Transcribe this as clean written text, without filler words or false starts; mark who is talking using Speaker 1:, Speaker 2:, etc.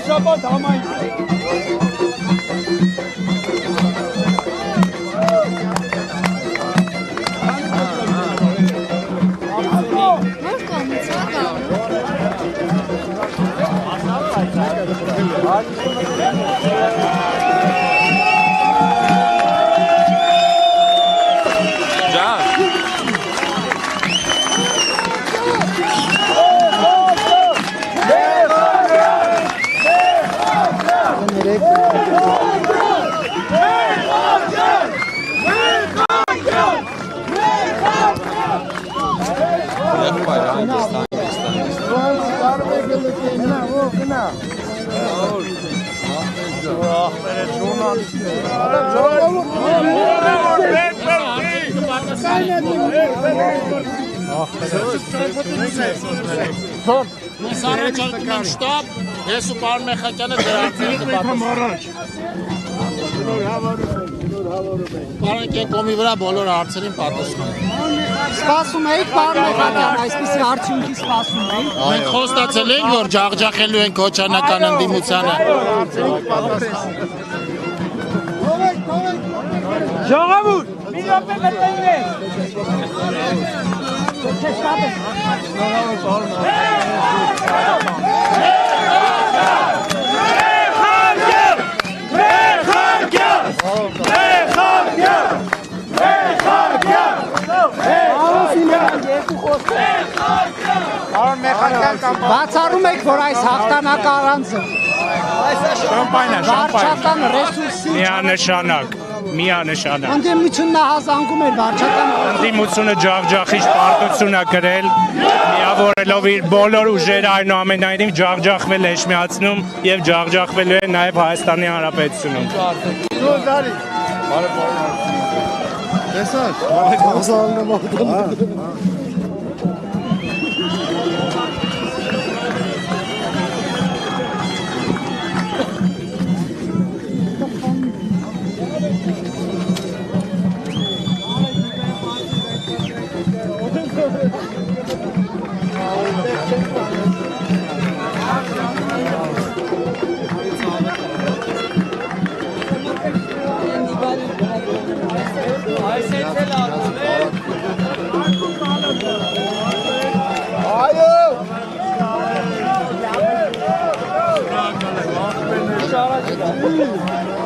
Speaker 1: Şabat hamayın.
Speaker 2: Ես առաջարկում եմ շտաբ, ես ու պարոն Մեխակյանը դրանցել Պարոն Կենկոմի վրա բոլոր հարցերին պատասխան։
Speaker 3: Սպասում էիք պարոն Մեխակյան, այսպիսի արդյունքի սպասում էիք։
Speaker 2: Մենք խոստացել ենք, որ ջախջախելու ենք Քոչանական ընդդիմությանը։
Speaker 1: Ժողովուրդ, մի րոպե մտնենք։
Speaker 3: Բացառում եք, որ այս հաղթանակը առանձը վարչական ռեսուրսի
Speaker 4: միանշանակ
Speaker 3: ընդդիմությունն հազանգում էր վարչական
Speaker 4: ընդդիմությունը ջախջախիչ պարտություն է գրել միավորելով իր բոլոր ուժերը այնուամենայնիվ ջախջախվել Էջմիածնում եւ ջախջախվելու է նաեւ Հայաստանի Հանրապետությունում
Speaker 1: Aynen.